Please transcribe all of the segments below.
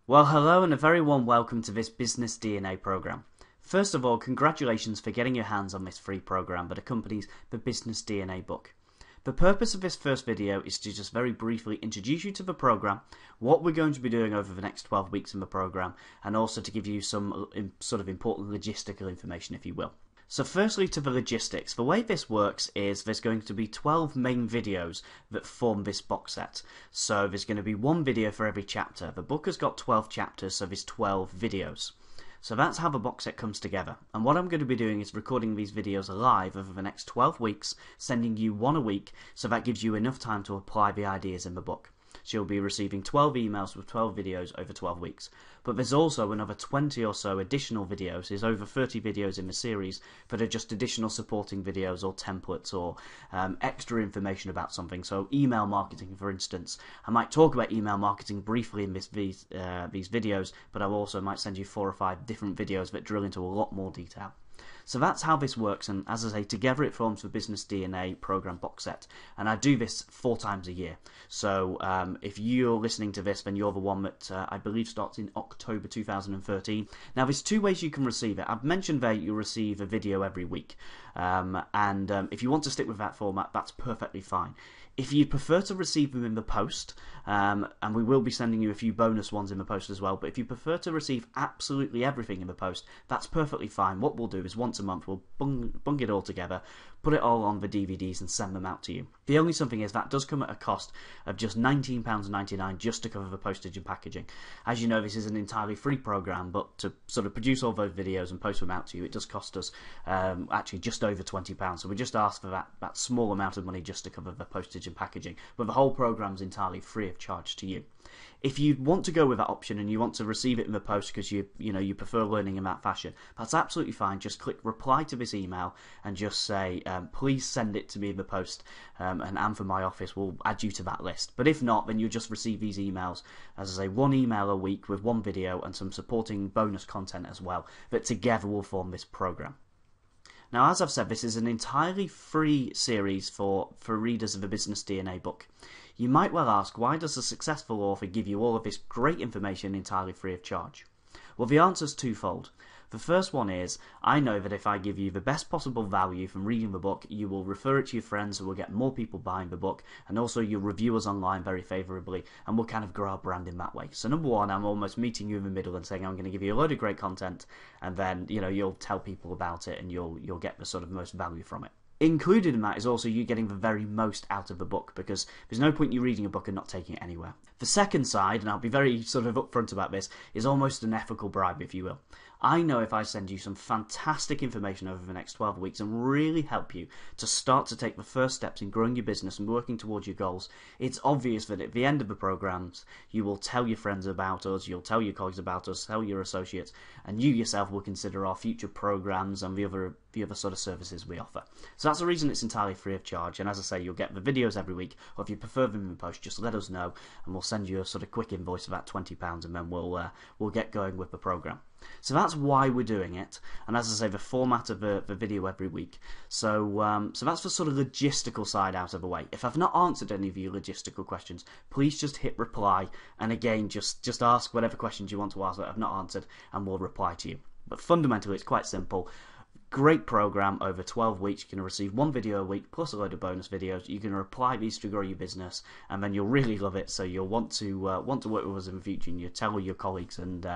Well, hello and a very warm welcome to this Business DNA program. First of all, congratulations for getting your hands on this free program that accompanies the Business DNA book. The purpose of this first video is to just very briefly introduce you to the program, what we're going to be doing over the next 12 weeks in the program, and also to give you some sort of important logistical information, if you will. So firstly, to the logistics. The way this works is there's going to be 12 main videos that form this box set. So there's going to be one video for every chapter. The book has got 12 chapters, so there's 12 videos. So that's how the box set comes together. And what I'm going to be doing is recording these videos live over the next 12 weeks, sending you one a week, so that gives you enough time to apply the ideas in the book. So you'll be receiving 12 emails with 12 videos over 12 weeks. But there's also another 20 or so additional videos. There's over 30 videos in the series that are just additional supporting videos or templates or extra information about something. So email marketing, for instance. I might talk about email marketing briefly in these videos, but I also might send you 4 or 5 different videos that drill into a lot more detail. So that's how this works, and as I say, together it forms the Business DNA program box set, and I do this 4 times a year. So if you're listening to this, then you're the one that I believe starts in October 2013. Now there's 2 ways you can receive it. I've mentioned there you'll receive a video every week, and if you want to stick with that format, that's perfectly fine. If you prefer to receive them in the post, and we will be sending you a few bonus ones in the post as well, but if you prefer to receive absolutely everything in the post, that's perfectly fine. What we'll do is once a month we'll bung it all together, put it all on the DVDs and send them out to you. The only something is that does come at a cost of just £19.99 just to cover the postage and packaging. As you know, this is an entirely free program, but to sort of produce all those videos and post them out to you, it does cost us actually just over £20. So we just ask for that small amount of money just to cover the postage and packaging, but the whole program's entirely free of charge to you. If you want to go with that option and you want to receive it in the post because you prefer learning in that fashion, that's absolutely fine. Just click reply to this email and just say please send it to me in the post, and Anne from my office will add you to that list. But if not, then you'll just receive these emails, as I say, 1 email a week with 1 video and some supporting bonus content as well, that together will form this program. Now, as I've said, this is an entirely free series for readers of the Business DNA book. You might well ask, why does a successful author give you all of this great information entirely free of charge? Well, the answer is twofold. The first one is, I know that if I give you the best possible value from reading the book, you will refer it to your friends who will get more people buying the book, and also you'll review us online very favourably, and we'll kind of grow our brand in that way. So number one, I'm almost meeting you in the middle and saying I'm going to give you a load of great content, and then you'll tell people about it and you'll get the sort of most value from it. Included in that is also you getting the very most out of the book, because there's no point you reading a book and not taking it anywhere. The second side, and I'll be very sort of upfront about this, is almost an ethical bribe, if you will. I know if I send you some fantastic information over the next 12 weeks and really help you to start to take the first steps in growing your business and working towards your goals, it's obvious that at the end of the programs, you will tell your friends about us, you'll tell your colleagues about us, tell your associates, and you yourself will consider our future programs and the other sort of services we offer. So that's the reason it's entirely free of charge, and as I say, you'll get the videos every week, or if you prefer them in the post, just let us know and we'll send you a sort of quick invoice of about £20, and then we'll get going with the program. So that's why we're doing it, and as I say, the format of the video every week. So that's the sort of logistical side out of the way. If I've not answered any of your logistical questions, please just hit reply, and again, just ask whatever questions you want to ask that I've not answered, and we'll reply to you. But fundamentally, it's quite simple. Great program over 12 weeks. You can receive 1 video a week plus a load of bonus videos. You can apply these to grow your business, and then you'll really love it. So you'll want to work with us in the future, and you tell all your colleagues and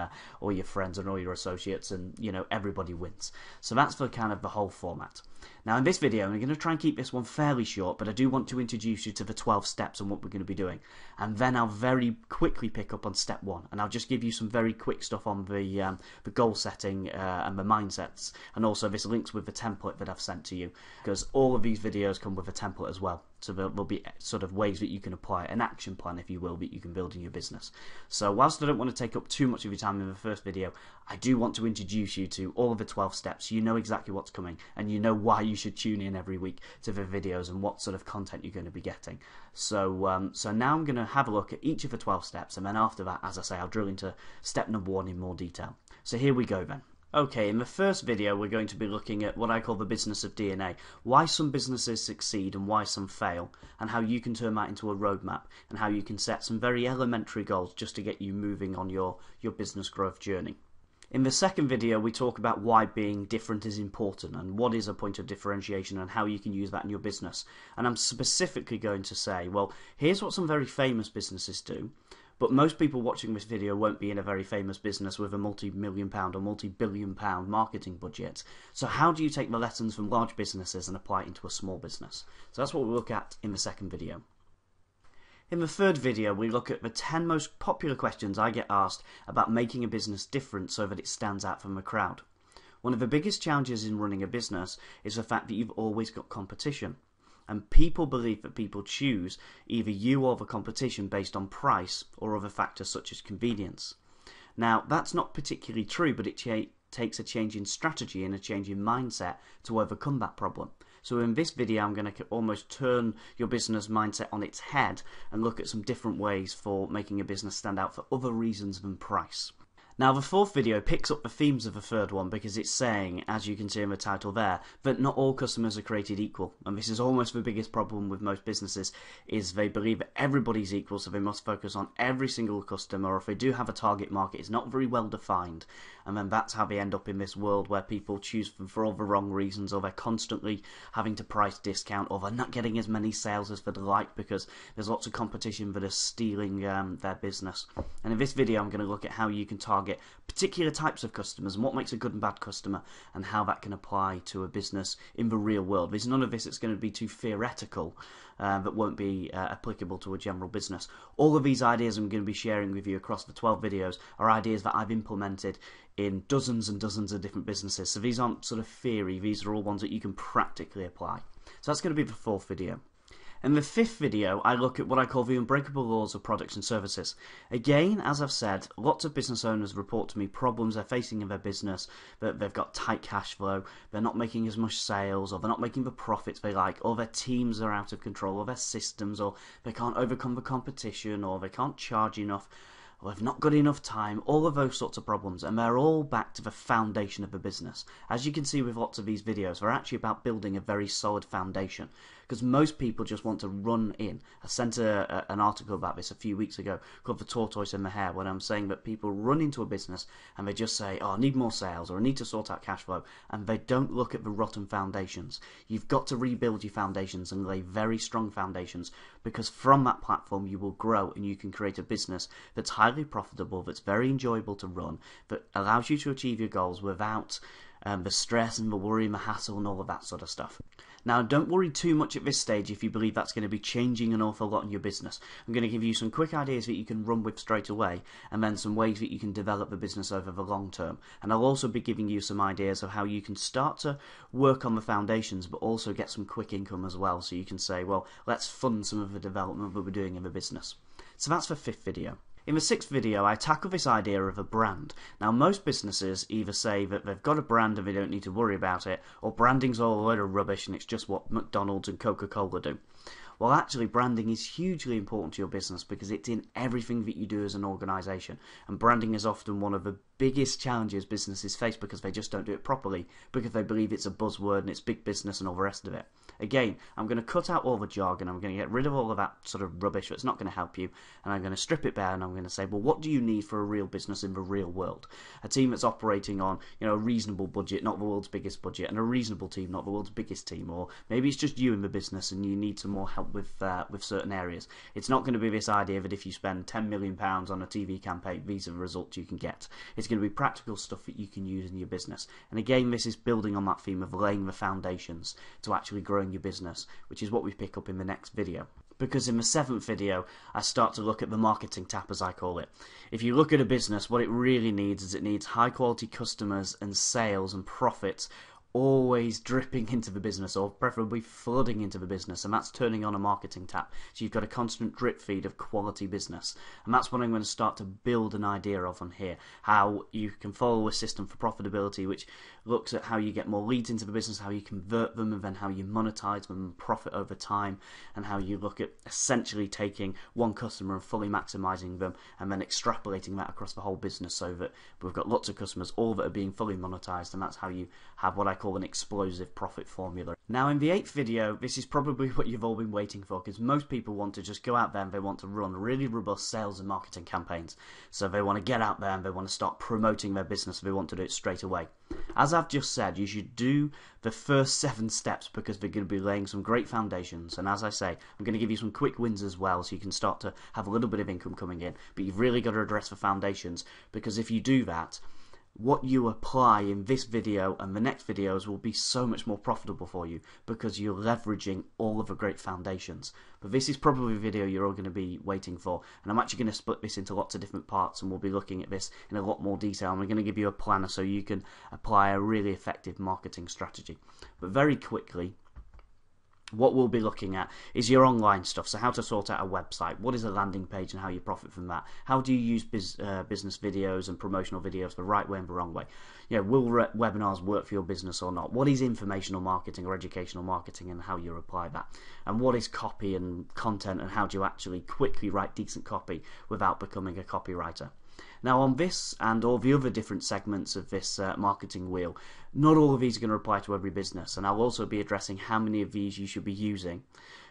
all your friends and all your associates, and everybody wins. So that's the kind of the whole format. Now in this video, I'm going to try and keep this one fairly short, but I do want to introduce you to the 12 steps and what we're going to be doing. And then I'll very quickly pick up on step 1, and I'll just give you some very quick stuff on the goal setting and the mindsets, and also this links with the template that I've sent to you, because all of these videos come with a template as well. So there'll be sort of ways that you can apply an action plan, if you will, that you can build in your business. So whilst I don't want to take up too much of your time in the first video, I do want to introduce you to all of the 12 steps. You know exactly what's coming, and you know why you should tune in every week to the videos and what sort of content you're going to be getting. So so now I'm going to have a look at each of the 12 steps, and then after that, as I say, I'll drill into step number 1 in more detail. So here we go then. Okay, in the first video we're going to be looking at what I call the business of DNA, why some businesses succeed and why some fail, and how you can turn that into a roadmap, and how you can set some very elementary goals just to get you moving on your business growth journey. In the second video we talk about why being different is important and what is a point of differentiation and how you can use that in your business. And I'm specifically going to say, well, here's what some very famous businesses do, but most people watching this video won't be in a very famous business with a multi-million pound or multi-billion pound marketing budget. So how do you take the lessons from large businesses and apply it into a small business? So that's what we'll look at in the second video. In the third video, we look at the 10 most popular questions I get asked about making a business different so that it stands out from the crowd. One of the biggest challenges in running a business is the fact that you've always got competition. And people believe that people choose either you or the competition based on price or other factors such as convenience. Now, that's not particularly true, but it takes a change in strategy and a change in mindset to overcome that problem. So in this video, I'm going to almost turn your business mindset on its head and look at some different ways for making a business stand out for other reasons than price. Now, the fourth video picks up the themes of the third one because it's saying, as you can see in the title there, that not all customers are created equal. And this is almost the biggest problem with most businesses, is they believe that everybody's equal, so they must focus on every single customer, or if they do have a target market, it's not very well defined. And then that's how they end up in this world where people choose them for all the wrong reasons, or they're constantly having to price discount, or they're not getting as many sales as they'd like because there's lots of competition that are stealing their business. And in this video, I'm going to look at how you can target particular types of customers and what makes a good and bad customer and how that can apply to a business in the real world. There's none of this that's going to be too theoretical that won't be applicable to a general business. All of these ideas I'm going to be sharing with you across the 12 videos are ideas that I've implemented in dozens and dozens of different businesses. So these aren't sort of theory, these are all ones that you can practically apply. So that's going to be the fourth video. In the fifth video, I look at what I call the unbreakable laws of products and services. Again, as I've said, lots of business owners report to me problems they're facing in their business, that they've got tight cash flow, they're not making as much sales, or they're not making the profits they like, or their teams are out of control, or their systems, or they can't overcome the competition, or they can't charge enough, or they've not got enough time, all of those sorts of problems, and they're all back to the foundation of the business. As you can see with lots of these videos, they're actually about building a very solid foundation, because most people just want to run in. I sent an article about this a few weeks ago called The Tortoise and the Hare, when I'm saying that people run into a business and they just say, oh, I need more sales, or I need to sort out cash flow, and they don't look at the rotten foundations. You've got to rebuild your foundations and lay very strong foundations, because from that platform you will grow and you can create a business that's highly profitable, that's very enjoyable to run, that allows you to achieve your goals without the stress and the worry and the hassle and all of that sort of stuff. Now, don't worry too much at this stage if you believe that's going to be changing an awful lot in your business. I'm going to give you some quick ideas that you can run with straight away, and then some ways that you can develop the business over the long term. And I'll also be giving you some ideas of how you can start to work on the foundations, but also get some quick income as well, so you can say, well, let's fund some of the development that we're doing in the business. So that's the fifth video. In the sixth video, I tackle this idea of a brand. Now, most businesses either say that they've got a brand and they don't need to worry about it, or branding's all a load of rubbish and it's just what McDonald's and Coca-Cola do. Well, actually, branding is hugely important to your business because it's in everything that you do as an organisation. And branding is often one of the biggest challenges businesses face because they just don't do it properly, because they believe it's a buzzword and it's big business and all the rest of it. Again, I'm going to cut out all the jargon, I'm going to get rid of all of that sort of rubbish that's not going to help you, and I'm going to strip it down and I'm going to say, well, what do you need for a real business in the real world? A team that's operating on, a reasonable budget, not the world's biggest budget, and a reasonable team, not the world's biggest team, or maybe it's just you in the business and you need some more help with certain areas. It's not going to be this idea that if you spend £10 million on a TV campaign, these are the results you can get. It's going to be practical stuff that you can use in your business. And again, this is building on that theme of laying the foundations to actually growing your business, which is what we pick up in the next video. Because in the seventh video, I start to look at the marketing tap, as I call it. If you look at a business, what it really needs is it needs high quality customers and sales and profits always dripping into the business, or preferably flooding into the business, and that's turning on a marketing tap. So you've got a constant drip feed of quality business, and that's what I'm going to start to build an idea of on here, how you can follow a system for profitability which looks at how you get more leads into the business, how you convert them, and then how you monetize them and profit over time, and how you look at essentially taking one customer and fully maximizing them and then extrapolating that across the whole business so that we've got lots of customers, all that are being fully monetized, and that's how you have what I call an explosive profit formula. Now in the 8th video, this is probably what you've all been waiting for, because most people want to just go out there and they want to run really robust sales and marketing campaigns. So they want to get out there and they want to start promoting their business, they want to do it straight away. As I've just said, you should do the first 7 steps because they're going to be laying some great foundations, and as I say, I'm going to give you some quick wins as well so you can start to have a little bit of income coming in, but you've really got to address the foundations, because if you do that, what you apply in this video and the next videos will be so much more profitable for you because you're leveraging all of the great foundations. But this is probably a video you're all going to be waiting for, and I'm actually going to split this into lots of different parts, and we'll be looking at this in a lot more detail, and we're going to give you a planner so you can apply a really effective marketing strategy. But very quickly, what we'll be looking at is your online stuff. So how to sort out a website, what is a landing page and how you profit from that, how do you use business videos and promotional videos the right way and the wrong way, will webinars work for your business or not, what is informational marketing or educational marketing and how you apply that, and what is copy and content and how do you actually quickly write decent copy without becoming a copywriter. Now on this and all the other different segments of this marketing wheel, not all of these are going to apply to every business, and I'll also be addressing how many of these you should be using,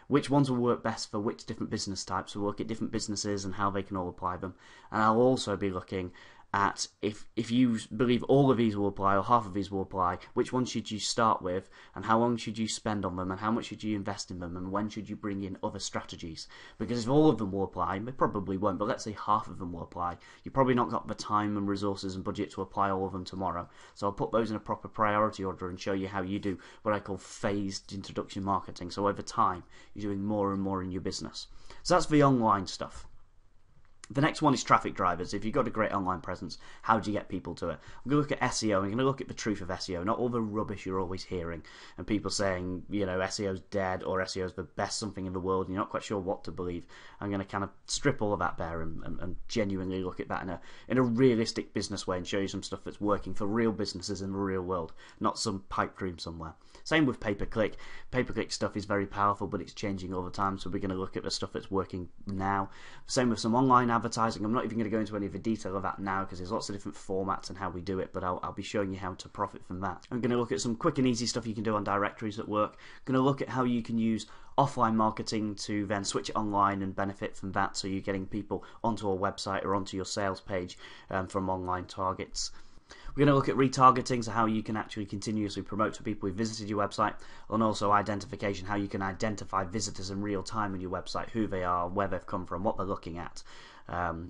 which ones will work best for which different business types. We'll look at different businesses and how they can all apply them, and I'll also be looking at if you believe all of these will apply or half of these will apply, which ones should you start with and how long should you spend on them and how much should you invest in them and when should you bring in other strategies. Because if all of them will apply, they probably won't, but let's say half of them will apply, you've probably not got the time and resources and budget to apply all of them tomorrow. So I'll put those in a proper priority order and show you how you do what I call phased introduction marketing. So over time you're doing more and more in your business. So that's the online stuff. The next one is traffic drivers. If you've got a great online presence, how do you get people to it? I'm going to look at SEO, and I'm going to look at the truth of SEO, not all the rubbish you're always hearing, and people saying, SEO's dead or SEO's the best something in the world, and you're not quite sure what to believe. I'm going to kind of strip all of that bare and genuinely look at that in a realistic business way and show you some stuff that's working for real businesses in the real world, not some pipe dream somewhere. Same with pay-per-click. Pay-per-click stuff is very powerful, but it's changing all the time, so we're going to look at the stuff that's working now. Same with some online advertising. I'm not even going to go into any of the detail of that now because there's lots of different formats and how we do it, but I'll be showing you how to profit from that. I'm going to look at some quick and easy stuff you can do on directories at work. I'm going to look at how you can use offline marketing to then switch it online and benefit from that, so you're getting people onto a website or onto your sales page from online targets. We're going to look at retargeting, so how you can actually continuously promote to people who visited your website, and also identification, how you can identify visitors in real time on your website, who they are, where they've come from, what they're looking at,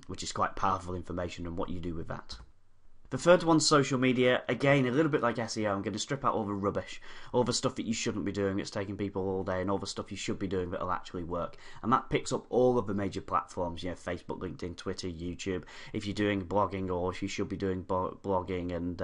which is quite powerful information, and what you do with that. The third one's social media. Again, a little bit like SEO, I'm going to strip out all the rubbish, all the stuff that you shouldn't be doing that's taking people all day, and all the stuff you should be doing that'll actually work. And that picks up all of the major platforms, Facebook, LinkedIn, Twitter, YouTube. If you're doing blogging, or if you should be doing blogging, and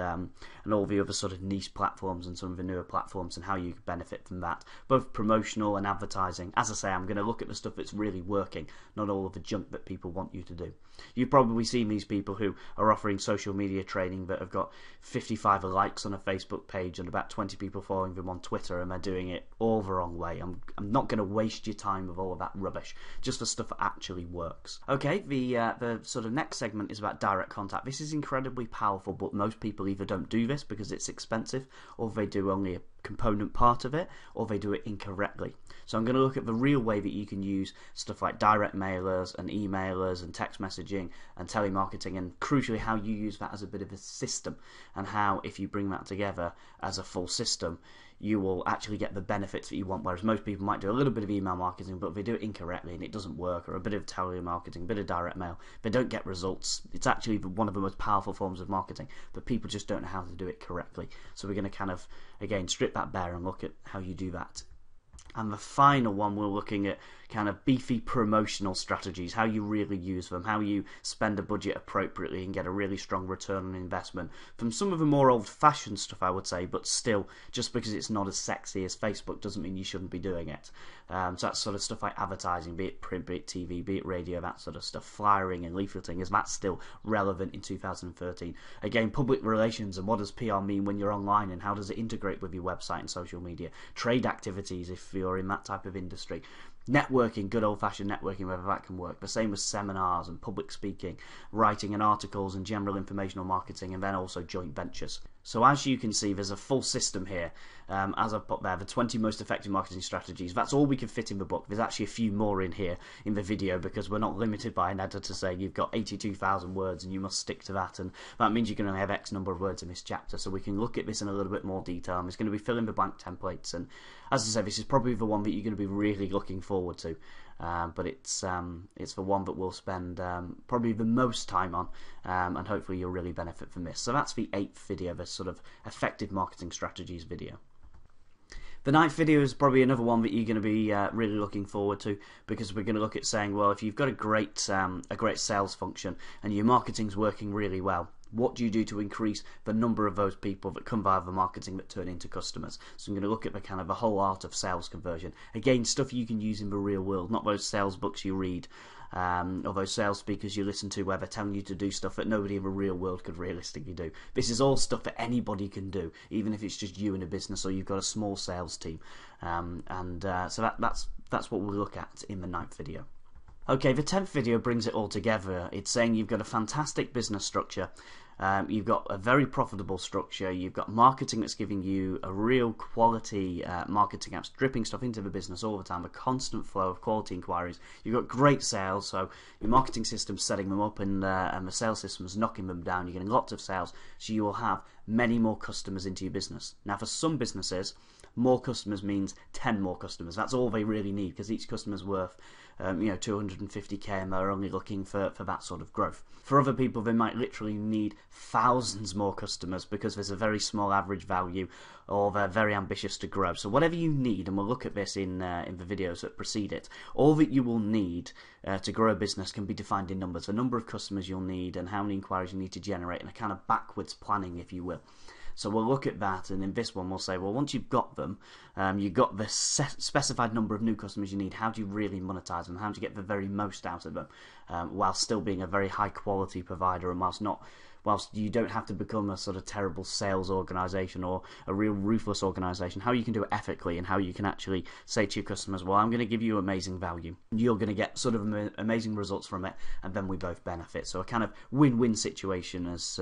all the other sort of niche platforms and some of the newer platforms, and how you can benefit from that, both promotional and advertising. As I say, I'm going to look at the stuff that's really working, not all of the junk that people want you to do. You've probably seen these people who are offering social media training that have got 55 likes on a Facebook page and about 20 people following them on Twitter, and they're doing it all the wrong way. I'm not going to waste your time with all of that rubbish, just the stuff that actually works. Okay, the sort of next segment is about direct contact. This is incredibly powerful, but most people either don't do this because it's expensive, or they do only a component part of it, or they do it incorrectly. So I'm going to look at the real way that you can use stuff like direct mailers and emailers and text messaging and telemarketing, and crucially how you use that as a bit of a system, and how if you bring that together as a full system you will actually get the benefits that you want, whereas most people might do a little bit of email marketing, but if they do it incorrectly and it doesn't work, or a bit of telemarketing, a bit of direct mail, they don't get results. It's actually one of the most powerful forms of marketing, but people just don't know how to do it correctly. So we're going to kind of, again, strip that bare and look at how you do that And the final one, we're looking at kind of beefy promotional strategies, how you really use them, how you spend a budget appropriately and get a really strong return on investment from some of the more old-fashioned stuff, I would say, but still, just because it's not as sexy as Facebook doesn't mean you shouldn't be doing it. So that's sort of stuff like advertising, be it print, be it TV, be it radio, that sort of stuff, flyering and leafleting, is that still relevant in 2013? Again, public relations and what does PR mean when you're online and how does it integrate with your website and social media? Trade activities if you're in that type of industry. Networking, good old-fashioned networking, whether that can work. The same with seminars and public speaking, writing and articles and general informational marketing, and then also joint ventures. So as you can see, there's a full system here. As I've put there, the 20 most effective marketing strategies. That's all we can fit in the book. There's actually a few more in here in the video because we're not limited by an editor saying you've got 82,000 words and you must stick to that, and that means you can only have X number of words in this chapter. So we can look at this in a little bit more detail. And it's going to be fill in the blank templates, and as I said, this is probably the one that you're going to be really looking forward to. But it's the one that we'll spend probably the most time on, and hopefully you'll really benefit from this. So that's the 8th video, the sort of effective marketing strategies video. The 9th video is probably another one that you're going to be really looking forward to, because we're going to look at saying, well, if you've got a great sales function and your marketing's working really well, what do you do to increase the number of those people that come via the marketing that turn into customers? So I'm going to look at the kind of the whole art of sales conversion. Again, stuff you can use in the real world, not those sales books you read or those sales speakers you listen to where they're telling you to do stuff that nobody in the real world could realistically do. This is all stuff that anybody can do, even if it's just you in a business or you've got a small sales team. So that's what we'll look at in the 9th video. Okay, the 10th video brings it all together. It's saying you've got a fantastic business structure, you've got a very profitable structure, you've got marketing that's giving you a real quality marketing apps, dripping stuff into the business all the time, a constant flow of quality inquiries, you've got great sales, so your marketing system's setting them up and the sales system's knocking them down, you're getting lots of sales, so you will have many more customers into your business. Now for some businesses, more customers means 10 more customers. That's all they really need, because each customer's worth 250k and they're only looking for that sort of growth. For other people, they might literally need thousands more customers because there's a very small average value, or they're very ambitious to grow. So whatever you need, and we'll look at this in the videos that precede it, all that you will need to grow a business can be defined in numbers. The number of customers you'll need and how many inquiries you need to generate, and a kind of backwards planning, if you will. So we'll look at that, and in this one we'll say, well, once you've got them, you've got the specified number of new customers you need, how do you really monetize them? How do you get the very most out of them, while still being a very high quality provider, and whilst you don't have to become a sort of terrible sales organization or a real ruthless organization, how you can do it ethically, and how you can actually say to your customers, well, I'm going to give you amazing value, you're going to get sort of amazing results from it, and then we both benefit. So a kind of win-win situation, as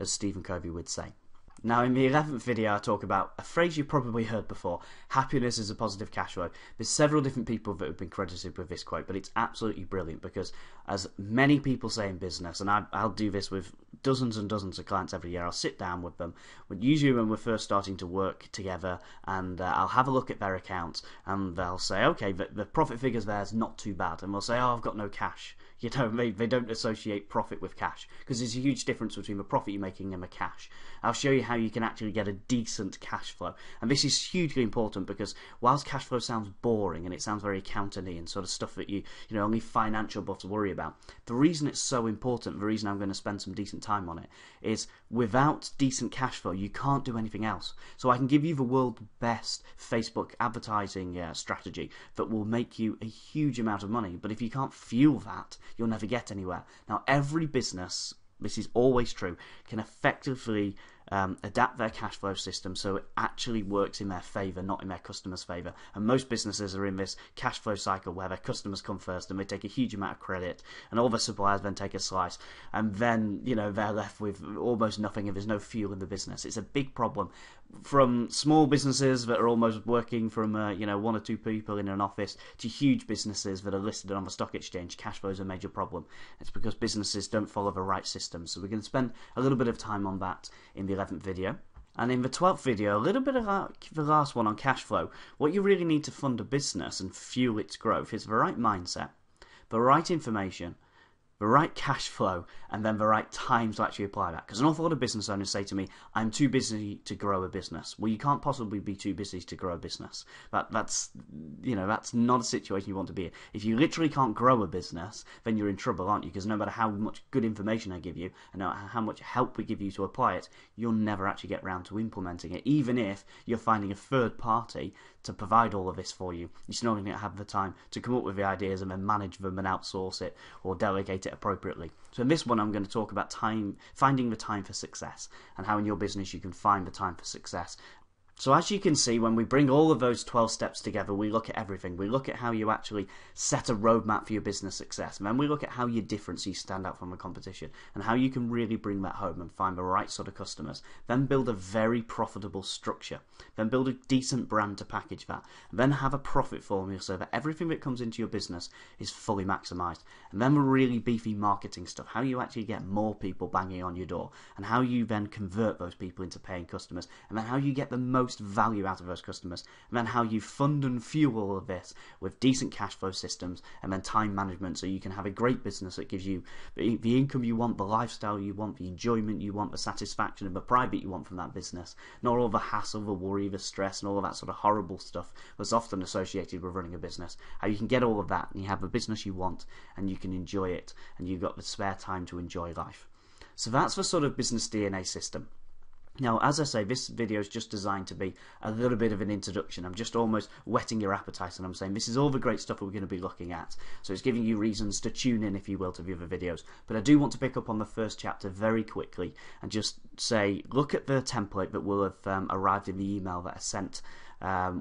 Stephen Covey would say. Now in the 11th video I talk about a phrase you've probably heard before: happiness is a positive cash flow. There's several different people that have been credited with this quote, but it's absolutely brilliant, because as many people say in business, and I'll do this with dozens and dozens of clients every year, I'll sit down with them, usually when we're first starting to work together, and I'll have a look at their accounts, and they'll say, okay, the profit figures there is not too bad, and we'll say, oh, I've got no cash. You know, they don't associate profit with cash, because there's a huge difference between the profit you're making and the cash. I'll show you how you can actually get a decent cash flow, and this is hugely important, because whilst cash flow sounds boring and it sounds very accountant-y and sort of stuff that you know only financial buffs worry about, the reason it's so important, the reason I'm going to spend some decent time on it, is without decent cash flow you can't do anything else. So I can give you the world's best Facebook advertising strategy that will make you a huge amount of money, but if you can't fuel that, you'll never get anywhere. Now every business, this is always true, can effectively adapt their cash flow system so it actually works in their favour, not in their customers' favour. And most businesses are in this cash flow cycle where their customers come first and they take a huge amount of credit, and all their suppliers then take a slice, and then they're left with almost nothing if there's no fuel in the business. It's a big problem. From small businesses that are almost working from 1 or 2 people in an office to huge businesses that are listed on the stock exchange, cash flow is a major problem. It's because businesses don't follow the right systems. So we're going to spend a little bit of time on that in the 11th video. And in the 12th video, a little bit of like the last one on cash flow, what you really need to fund a business and fuel its growth is the right mindset, the right information, the right cash flow, and then the right time to actually apply that. Because an awful lot of business owners say to me, I'm too busy to grow a business. Well, you can't possibly be too busy to grow a business. That's not a situation you want to be in. If you literally can't grow a business, then you're in trouble, aren't you? Because no matter how much good information I give you, and how much help we give you to apply it, you'll never actually get around to implementing it. Even if you're finding a third party to provide all of this for you, you're still not going to have the time to come up with the ideas and then manage them and outsource it or delegate it appropriately. So in this one, I'm going to talk about finding the time for success, and how in your business you can find the time for success. So as you can see, when we bring all of those 12 steps together, we look at everything. We look at how you actually set a roadmap for your business success. And then we look at how you're different so you stand out from the competition, and how you can really bring that home and find the right sort of customers. Then build a very profitable structure. Then build a decent brand to package that. And then have a profit formula so that everything that comes into your business is fully maximized. And then the really beefy marketing stuff, how you actually get more people banging on your door, and how you then convert those people into paying customers, and then how you get the most value out of those customers, and then how you fund and fuel all of this with decent cash flow systems, and then time management, so you can have a great business that gives you the income you want, the lifestyle you want, the enjoyment you want, the satisfaction and the pride that you want from that business, not all the hassle, the worry, the stress and all of that sort of horrible stuff that's often associated with running a business. How you can get all of that and you have the business you want, and you can enjoy it, and you've got the spare time to enjoy life. So that's the sort of business DNA system. Now, as I say, this video is just designed to be a little bit of an introduction. I'm just almost whetting your appetite, and I'm saying this is all the great stuff we're going to be looking at. So it's giving you reasons to tune in, if you will, to the other videos. But I do want to pick up on the first chapter very quickly and just say, look at the template that will have arrived in the email that I sent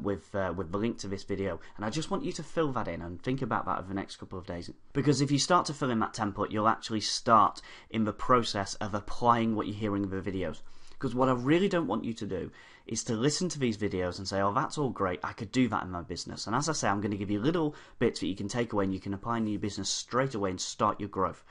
with the link to this video, and I just want you to fill that in and think about that over the next couple of days, because if you start to fill in that template, you'll actually start in the process of applying what you're hearing in the videos. Because what I really don't want you to do is to listen to these videos and say, oh, that's all great, I could do that in my business. And as I say, I'm going to give you little bits that you can take away and you can apply in your business straight away and start your growth.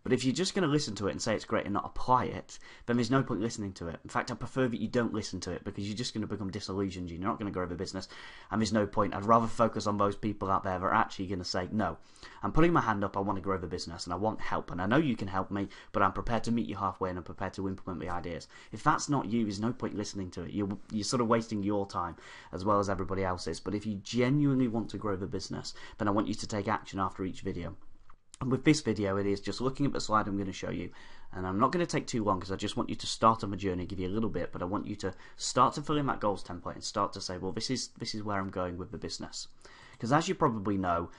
But if you're just going to listen to it and say it's great and not apply it, then there's no point listening to it. In fact, I prefer that you don't listen to it, because you're just going to become disillusioned. You're not going to grow the business, and there's no point. I'd rather focus on those people out there that are actually going to say, no, I'm putting my hand up, I want to grow the business, and I want help, and I know you can help me, but I'm prepared to meet you halfway, and I'm prepared to implement the ideas. If that's not you, there's no point listening to it. You're sort of wasting your time as well as everybody else's. But if you genuinely want to grow the business, then I want you to take action after each video. And with this video, it is just looking at the slide I'm going to show you, and I'm not going to take too long because I just want you to start on the journey, give you a little bit, but I want you to start to fill in that goals template and start to say, well, this is where I'm going with the business. Because as you probably know,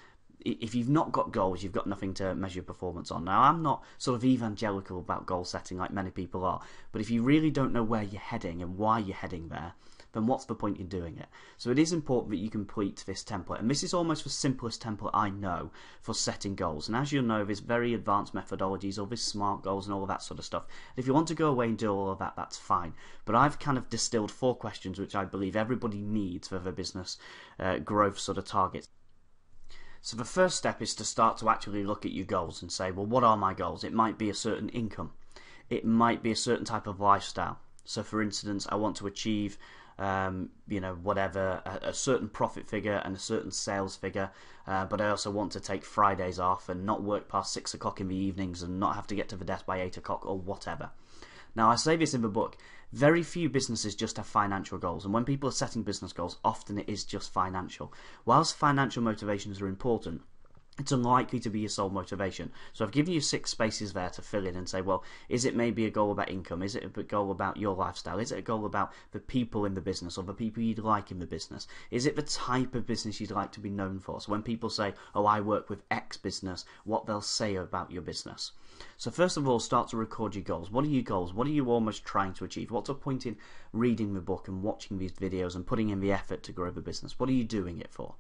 if you've not got goals, you've got nothing to measure performance on. Now, I'm not sort of evangelical about goal setting like many people are, but if you really don't know where you're heading and why you're heading there, then what's the point in doing it? So it is important that you complete this template, and this is almost the simplest template I know for setting goals. And as you'll know, there's very advanced methodologies, all these SMART goals and all of that sort of stuff. And if you want to go away and do all of that, that's fine. But I've kind of distilled 4 questions which I believe everybody needs for their business growth sort of targets. So the first step is to start to actually look at your goals and say, well, what are my goals? It might be a certain income. It might be a certain type of lifestyle. So for instance, I want to achieve whatever, a certain profit figure and a certain sales figure, but I also want to take Fridays off and not work past 6 o'clock in the evenings and not have to get to the desk by 8 o'clock or whatever. Now, I say this in the book, very few businesses just have financial goals, and when people are setting business goals, often it is just financial. Whilst financial motivations are important, it's unlikely to be your sole motivation. So I've given you 6 spaces there to fill in and say, well, is it maybe a goal about income? Is it a goal about your lifestyle? Is it a goal about the people in the business or the people you'd like in the business? Is it the type of business you'd like to be known for? So when people say, oh, I work with X business, what they'll say about your business. So first of all, start to record your goals. What are your goals? What are you almost trying to achieve? What's the point in reading the book and watching these videos and putting in the effort to grow the business? What are you doing it for?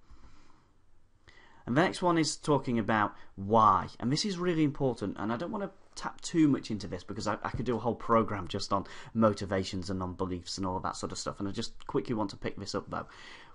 And the next one is talking about why. And this is really important, and I don't want to tap too much into this because I could do a whole program just on motivations and on beliefs and all of that sort of stuff. And I just quickly want to pick this up though,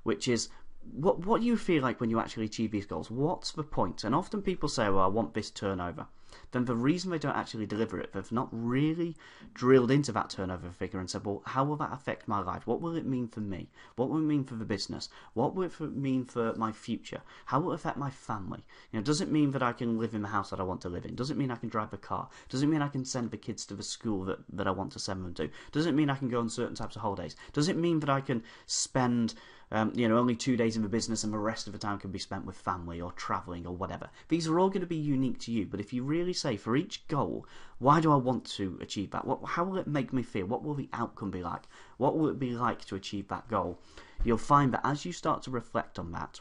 which is what do you feel like when you actually achieve these goals? What's the point? And often people say, well, I want this turnover. then the reason they don't actually deliver it, they've not really drilled into that turnover figure and said, well, how will that affect my life? What will it mean for me? What will it mean for the business? What will it mean for my future? How will it affect my family? Does it mean that I can live in the house that I want to live in? Does it mean I can drive the car? Does it mean I can send the kids to the school that I want to send them to? Does it mean I can go on certain types of holidays? Does it mean that I can spend only 2 days in the business and the rest of the time can be spent with family or travelling or whatever? These are all going to be unique to you, but if you really say, for each goal, why do I want to achieve that? How will it make me feel? What will the outcome be like? What will it be like to achieve that goal? You'll find that as you start to reflect on that,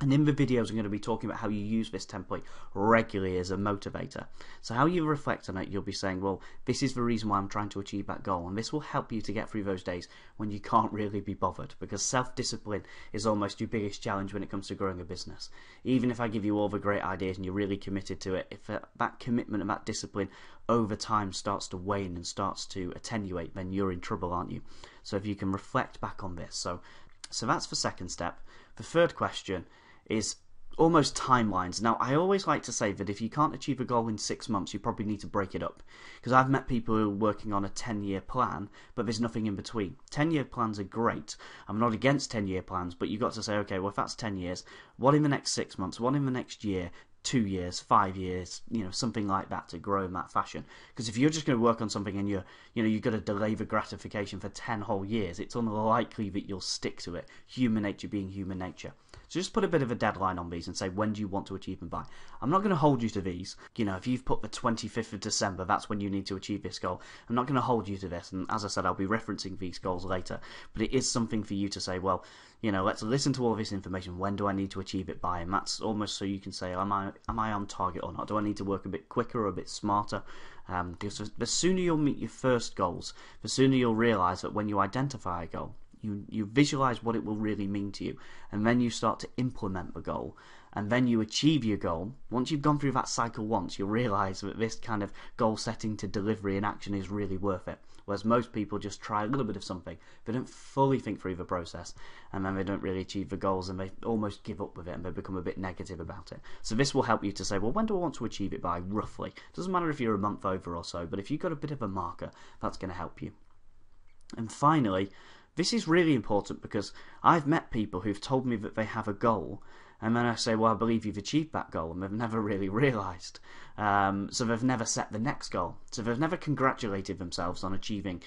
and in the videos I'm going to be talking about how you use this template regularly as a motivator. So how you reflect on it, you'll be saying, well, this is the reason why I'm trying to achieve that goal, and this will help you to get through those days when you can't really be bothered, because self-discipline is almost your biggest challenge when it comes to growing a business. Even if I give you all the great ideas and you're really committed to it, if that commitment and that discipline over time starts to wane and starts to attenuate, then you're in trouble, aren't you? So if you can reflect back on this. So that's the second step. The third question is almost timelines. Now, I always like to say that if you can't achieve a goal in 6 months, you probably need to break it up. Because I've met people who are working on a 10-year plan, but there's nothing in between. 10-year plans are great. I'm not against 10-year plans, but you've got to say, okay, well, if that's 10 years, what in the next 6 months? What in the next year? 2 years, 5 years, something like that, to grow in that fashion. Because if you're just going to work on something and you've got to delay the gratification for 10 whole years, it's unlikely that you'll stick to it. Human nature being human nature. So just put a bit of a deadline on these and say, when do you want to achieve them by? I'm not going to hold you to these. If you've put the 25th of December, that's when you need to achieve this goal. I'm not going to hold you to this. And as I said, I'll be referencing these goals later. But it is something for you to say, well, let's listen to all this information. When do I need to achieve it by? And that's almost so you can say, am I on target or not? Do I need to work a bit quicker or a bit smarter? Because the sooner you'll meet your first goals, the sooner you'll realise that when you identify a goal, you visualise what it will really mean to you, and then you start to implement the goal, and then you achieve your goal. Once you've gone through that cycle once, you'll realise that this kind of goal setting to delivery and action is really worth it. Whereas most people just try a little bit of something, they don't fully think through the process, and then they don't really achieve the goals, and they almost give up with it, and they become a bit negative about it. So this will help you to say, well, when do I want to achieve it by, roughly? Doesn't matter if you're a month over or so, but if you've got a bit of a marker, that's going to help you. And finally, this is really important, because I've met people who've told me that they have a goal, and then I say, well, I believe you've achieved that goal, and they've never really realised. So they've never set the next goal. So they've never congratulated themselves on achieving,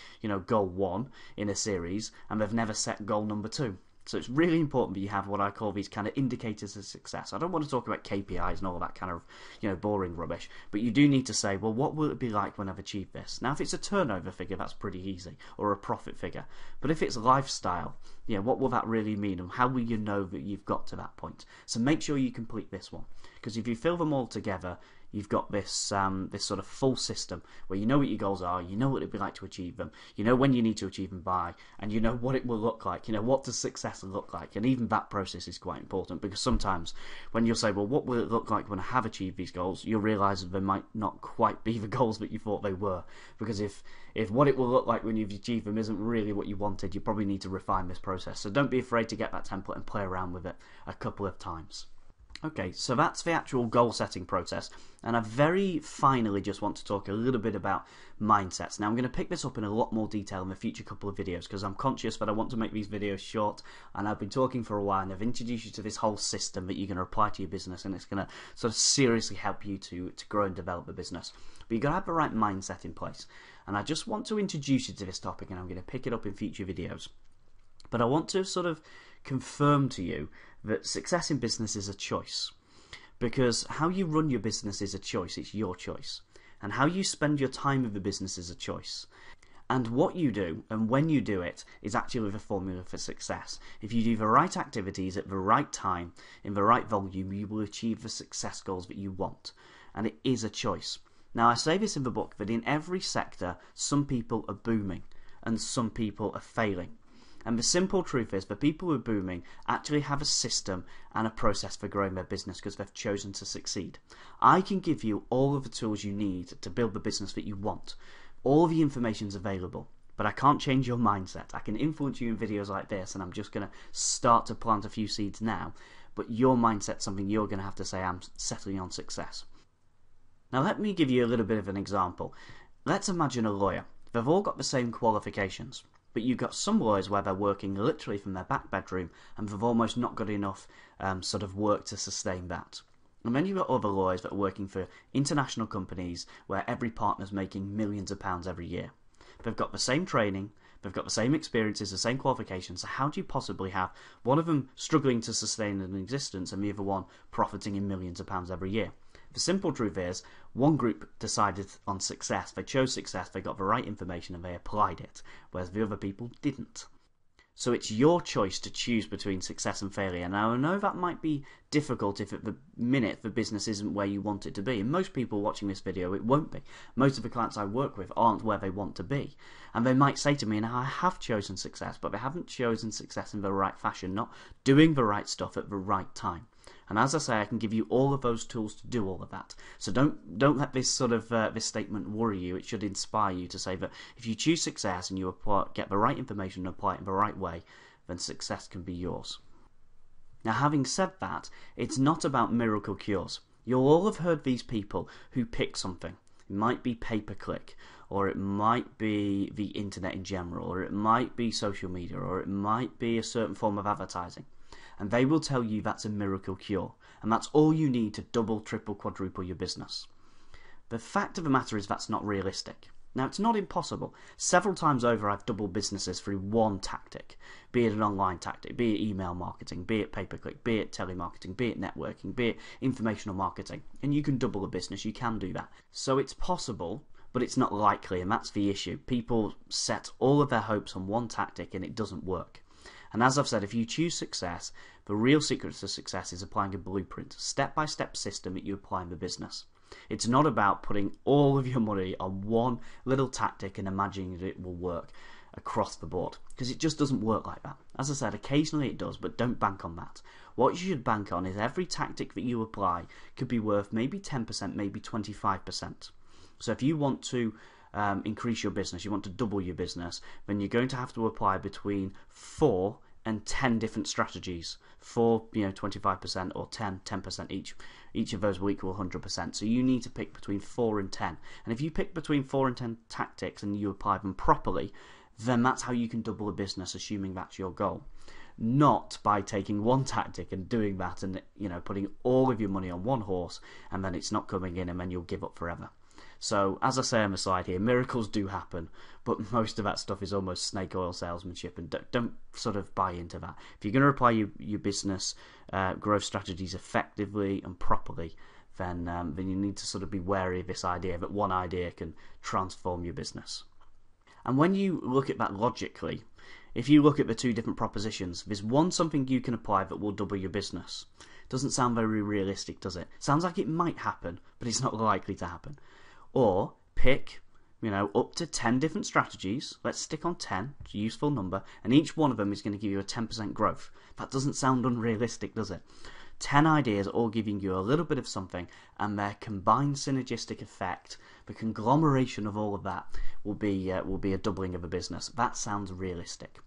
goal 1 in a series, and they've never set goal number 2. So it's really important that you have what I call these kind of indicators of success. I don't want to talk about KPIs and all that kind of, boring rubbish, but you do need to say, well, what will it be like when I've achieved this? Now, if it's a turnover figure, that's pretty easy, or a profit figure. But if it's lifestyle, what will that really mean, and how will you know that you've got to that point? So make sure you complete this one, because if you fill them all together, you've got this this sort of full system where you know what your goals are, you know what it'd be like to achieve them, you know when you need to achieve them by, and you know what it will look like, what does success look like. And even that process is quite important, because sometimes when you'll say, well, what will it look like when I have achieved these goals, you'll realise that they might not quite be the goals that you thought they were, because if what it will look like when you've achieved them isn't really what you wanted, you probably need to refine this process. So don't be afraid to get that template and play around with it a couple of times. Okay, so that's the actual goal setting process, and I very finally just want to talk a little bit about mindsets. Now I'm going to pick this up in a lot more detail in the future couple of videos, because I'm conscious that I want to make these videos short, and I've been talking for a while, and I've introduced you to this whole system that you're going to apply to your business, and it's going to sort of seriously help you to grow and develop the business. But you've got to have the right mindset in place, and I just want to introduce you to this topic, and I'm going to pick it up in future videos. But I want to sort of confirm to you that success in business is a choice, because how you run your business is a choice. It's your choice, and how you spend your time with the business is a choice, and what you do and when you do it is actually the formula for success. If you do the right activities at the right time in the right volume, you will achieve the success goals that you want, and it is a choice. Now, I say this in the book, that in every sector some people are booming and some people are failing. And the simple truth is, the people who are booming actually have a system and a process for growing their business, because they've chosen to succeed. I can give you all of the tools you need to build the business that you want. All the information is available, but I can't change your mindset. I can influence you in videos like this, and I'm just going to start to plant a few seeds now, but your mindset's something you're going to have to say, I'm settling on success. Now let me give you a little bit of an example. Let's imagine a lawyer. They've all got the same qualifications, but you've got some lawyers where they're working literally from their back bedroom and they've almost not got enough sort of work to sustain that. And then you've got other lawyers that are working for international companies where every partner's making millions of pounds every year. They've got the same training, they've got the same experiences, the same qualifications, so how do you possibly have one of them struggling to sustain an existence and the other one profiting in millions of pounds every year? The simple truth is, one group decided on success, they chose success, they got the right information and they applied it, whereas the other people didn't. So it's your choice to choose between success and failure. Now I know that might be difficult if at the minute the business isn't where you want it to be, and most people watching this video it won't be. Most of the clients I work with aren't where they want to be, and they might say to me, now I have chosen success, but they haven't chosen success in the right fashion, not doing the right stuff at the right time. And as I say, I can give you all of those tools to do all of that. So don't let this sort of this statement worry you. It should inspire you to say that if you choose success and you get the right information and apply it in the right way, then success can be yours. Now, having said that, it's not about miracle cures. You'll all have heard these people who pick something. It might be pay-per-click, or it might be the internet in general, or it might be social media, or it might be a certain form of advertising. And they will tell you that's a miracle cure, and that's all you need to double, triple, quadruple your business. The fact of the matter is that's not realistic. Now, it's not impossible. Several times over I've doubled businesses through one tactic, be it an online tactic, be it email marketing, be it pay-per-click, be it telemarketing, be it networking, be it informational marketing. And you can double a business, you can do that. So it's possible, but it's not likely, and that's the issue. People set all of their hopes on one tactic and it doesn't work. And as I've said, if you choose success, the real secret to success is applying a blueprint, step-by-step system that you apply in the business. It's not about putting all of your money on one little tactic and imagining that it will work across the board, because it just doesn't work like that. As I said, occasionally it does, but don't bank on that. What you should bank on is every tactic that you apply could be worth maybe 10%, maybe 25%. So if you want to increase your business, you want to double your business, then you're going to have to apply between 4 and 10 different strategies. 4, 25%, or 10% each. Each of those will equal 100%. So you need to pick between 4 and 10. And if you pick between 4 and 10 tactics and you apply them properly, then that's how you can double a business, assuming that's your goal. Not by taking one tactic and doing that and putting all of your money on one horse and then it's not coming in and then you'll give up forever. So, as I say on the slide here, miracles do happen, but most of that stuff is almost snake oil salesmanship, and don't sort of buy into that. If you're going to apply your business growth strategies effectively and properly, then you need to sort of be wary of this idea that one idea can transform your business. And when you look at that logically, if you look at the two different propositions, there's something you can apply that will double your business. Doesn't sound very realistic, does it? Sounds like it might happen, but it's not likely to happen. Or pick, up to 10 different strategies. Let's stick on 10, it's a useful number, and each one of them is going to give you a 10% growth. That doesn't sound unrealistic, does it? 10 ideas all giving you a little bit of something, and their combined synergistic effect, the conglomeration of all of that, will be a doubling of a business. That sounds realistic.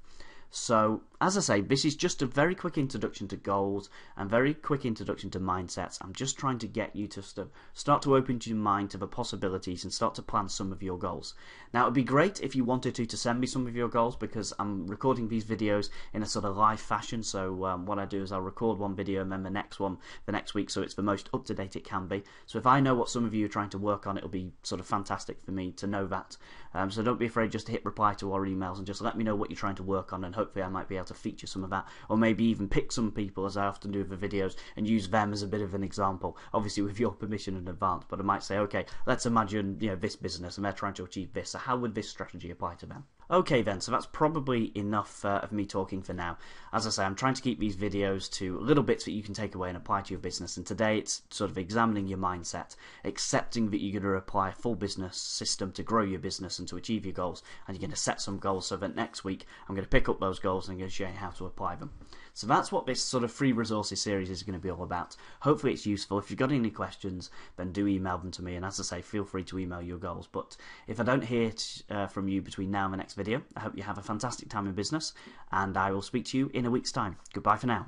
So, as I say, this is just a very quick introduction to goals and very quick introduction to mindsets. I'm just trying to get you to start to open your mind to the possibilities and start to plan some of your goals. Now, it would be great if you wanted to send me some of your goals, because I'm recording these videos in a sort of live fashion. So what I do is I'll record one video and then the next one the next week, so it's the most up-to-date it can be. So if I know what some of you are trying to work on, it'll be sort of fantastic for me to know that. So don't be afraid just to hit reply to our emails and just let me know what you're trying to work on, and hopefully I might be able to feature some of that, or maybe even pick some people, as I often do with the videos, and use them as a bit of an example, obviously with your permission in advance. But I might say, okay, let's imagine this business and they're trying to achieve this, so how would this strategy apply to them? Okay then, so that's probably enough of me talking for now. As I say, I'm trying to keep these videos to little bits that you can take away and apply to your business, and today it's sort of examining your mindset, accepting that you're going to apply a full business system to grow your business and to achieve your goals, and you're going to set some goals so that next week I'm going to pick up those goals and I'm going to show you how to apply them. So that's what this sort of free resources series is going to be all about. Hopefully it's useful. If you've got any questions, then do email them to me, and as I say, feel free to email your goals. But if I don't hear from you between now and the next video, I hope you have a fantastic time in business, and I will speak to you in a week's time. Goodbye for now.